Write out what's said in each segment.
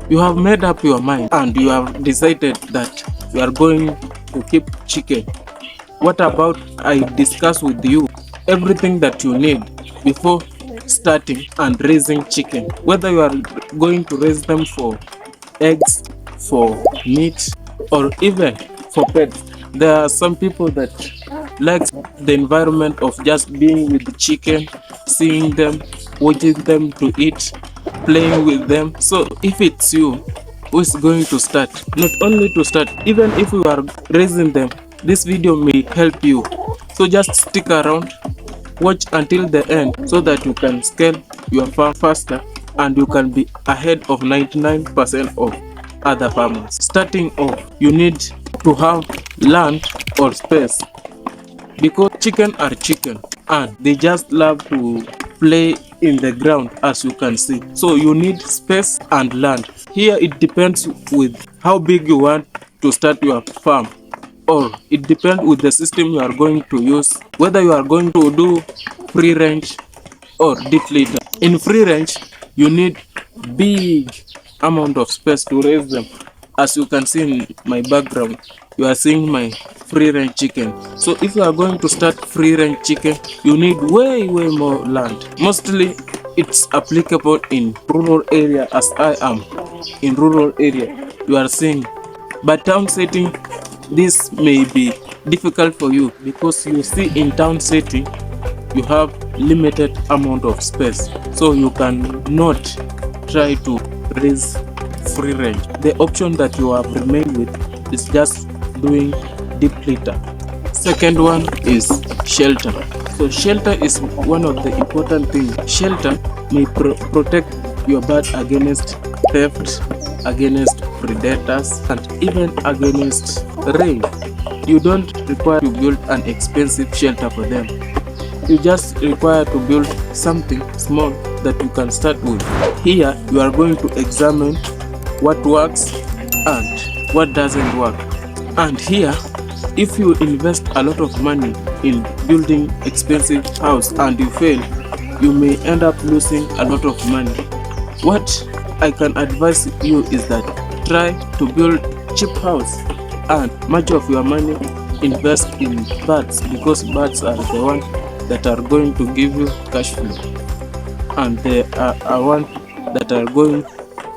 You have made up your mind and you have decided that you are going to keep chicken. What about I discuss with you everything that you need before starting and raising chicken? Whether you are going to raise them for eggs, for meat, or even for pets. There are some people that like the environment of just being with the chicken, seeing them, watching them to eat, playing with them. So if it's you who is going to start, not only to start, even if you are raising them, this video may help you. So just stick around, watch until the end so that you can scale your farm faster and you can be ahead of 99% of other farmers. Starting off, you need to have land or space, because chicken are chicken and they just love to play in the ground, as you can see. So you need space and land. Here it depends with how big you want to start your farm, or it depends with the system you are going to use, whether you are going to do free range or deep litter. In free range, you need big amount of space to raise them. As you can see in my background, you are seeing my free range chicken. So if you are going to start free range chicken, you need way more land. Mostly it's applicable in rural area, as I am in rural area, you are seeing. But town setting, this may be difficult for you, because you see in town setting you have limited amount of space, so you cannot try to raise free range. The option that you have remained with is just doing deep litter. Second one is shelter. So shelter is one of the important things. Shelter may protect your bird against theft, against predators, and even against rain. You don't require to build an expensive shelter for them. You just require to build something small that you can start with. Here you are going to examine what works and what doesn't work. And here, if you invest a lot of money in building expensive house and you fail, you may end up losing a lot of money. What I can advise you is that try to build cheap house and much of your money invest in birds, because birds are the ones that are going to give you cash flow, and they are one that are going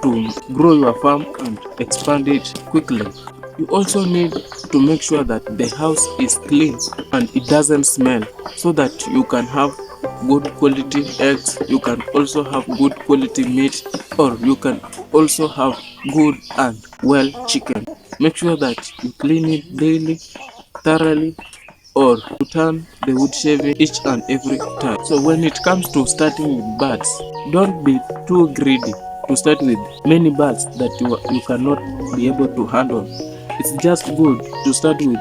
to grow your farm and expand it quickly. You also need to make sure that the house is clean and it doesn't smell, so that you can have good quality eggs, you can also have good quality meat, or you can also have good and well chicken. Make sure that you clean it daily, thoroughly, or to turn the wood shaving each and every time. So when it comes to starting with birds, don't be too greedy to start with many birds that you cannot be able to handle. It's just good to start with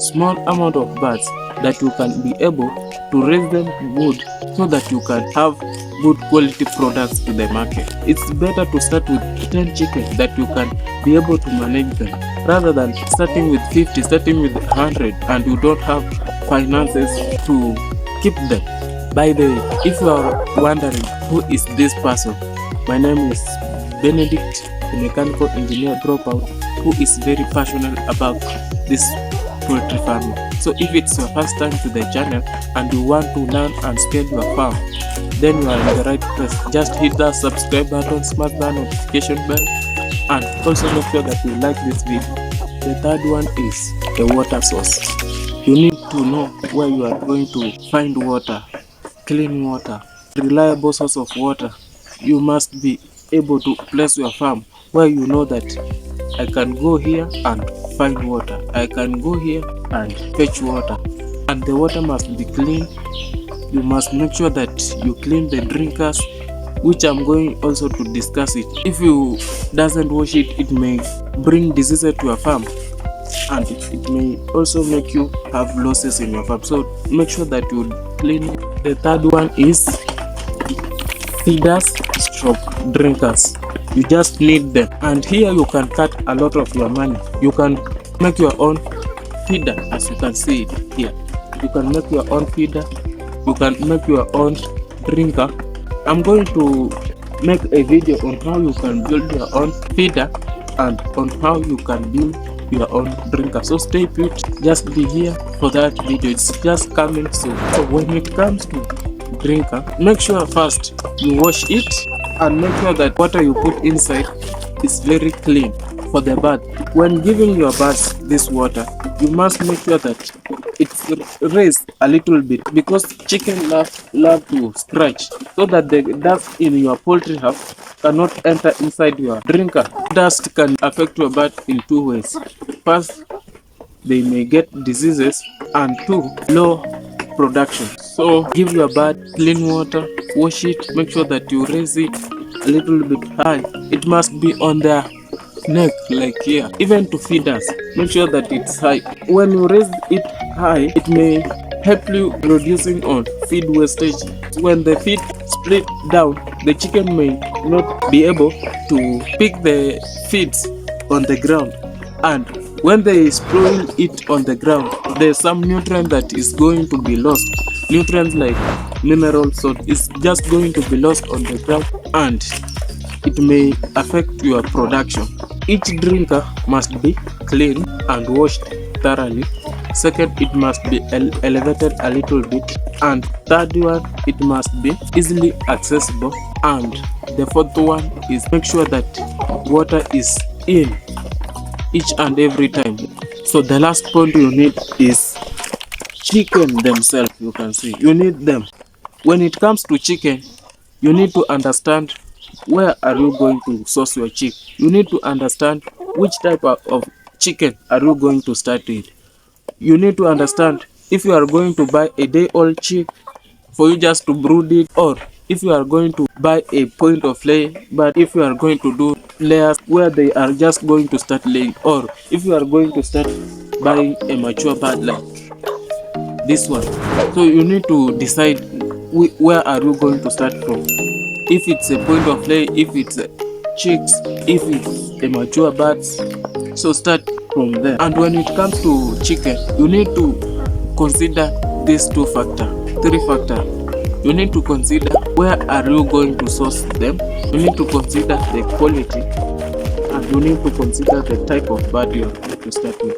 small amount of birds that you can be able to raise them good, so that you can have good quality products to the market. It's better to start with 10 chickens that you can be able to manage them, rather than starting with 50, starting with 100, and you don't have finances to keep them. By the way, if you are wondering who is this person, my name is Benedict, a mechanical engineer dropout who is very passionate about this poultry farming. So if it's your first time to the channel and you want to learn and scale your farm, then you are in the right place. Just hit that subscribe button, smash that notification bell, and also make sure that you like this video. The third one is the water source. You need to know where you are going to find water, clean water, reliable source of water. You must be able to place your farm where you know that I can go here and find water, I can go here and fetch water, and the water must be clean. You must make sure that you clean the drinkers, which I'm going also to discuss it. If you doesn't wash it, it may bring diseases to your farm, and it may also make you have losses in your farm. So make sure that you clean it. The third one is feeders stroke drinkers. You just need them, and here you can cut a lot of your money. You can make your own feeder, as you can see it here. You can make your own feeder, you can make your own drinker. I'm going to make a video on how you can build your own feeder and on how you can build your own drinker. So stay put, just be here for that video. It's just coming soon. So when it comes to drinker, make sure first you wash it and make sure that water you put inside is very clean for the bird. When giving your birds this water, you must make sure that it's raised a little bit, because chicken love to scratch, so that the dust in your poultry house cannot enter inside your drinker. Dust can affect your bird in two ways. First, they may get diseases, and two, low production. So give your bird clean water, wash it, make sure that you raise it a little bit high. It must be on their neck, like here. Even to feeders, make sure that it's high. When you raise it high, it may help you reducing on feed wastage. When the feed split down, the chicken may not be able to pick the feeds on the ground, and when they spoil it on the ground, there's some nutrient that is going to be lost. Nutrients like mineral salt is just going to be lost on the ground, and it may affect your production. Each drinker must be clean and washed thoroughly. Second, it must be elevated a little bit. And third one, it must be easily accessible. And the fourth one is make sure that water is in each and every time. So the last point you need is chicken themselves. You can see you need them. When it comes to chicken, you need to understand where are you going to source your chick. You need to understand which type of chicken are you going to start with. You need to understand if you are going to buy a day-old chick for you just to brood it, or if you are going to buy a point of lay, but if you are going to do layers where they are just going to start laying, or if you are going to start buying a mature bird like this one. So you need to decide where are you going to start from. If it's a point of lay, if it's chicks, if it's a mature birds, so start from there. And when it comes to chicken, you need to consider these three factors. You need to consider where are you going to source them. You need to consider the quality, and you need to consider the type of bird you are going to start with.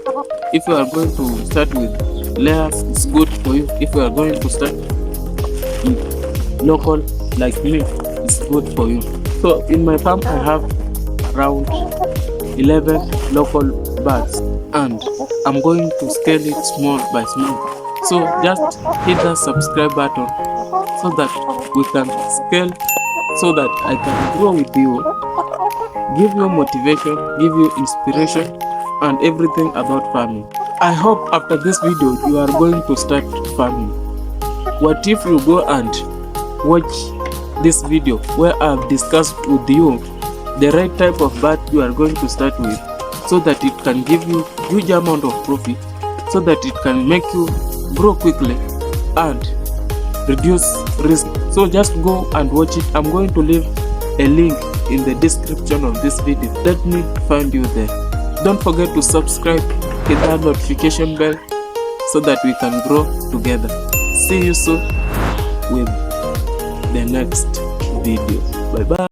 If you are going to start with layers, it's good for you. If you are going to start with local like me, it's good for you. So in my farm I have around 11 local birds, and I'm going to scale it small by small. So just hit the subscribe button so that we can scale, so that I can grow with you, give you motivation, give you inspiration and everything about farming. I hope after this video you are going to start farming. What if you go and watch this video where I've discussed with you the right type of bird you are going to start with, so that it can give you huge amount of profit, so that it can make you grow quickly and reduce risk. So just go and watch it. I'm going to leave a link in the description of this video. Let me find you there. Don't forget to subscribe, hit that notification bell so that we can grow together. See you soon with the next video. Bye bye.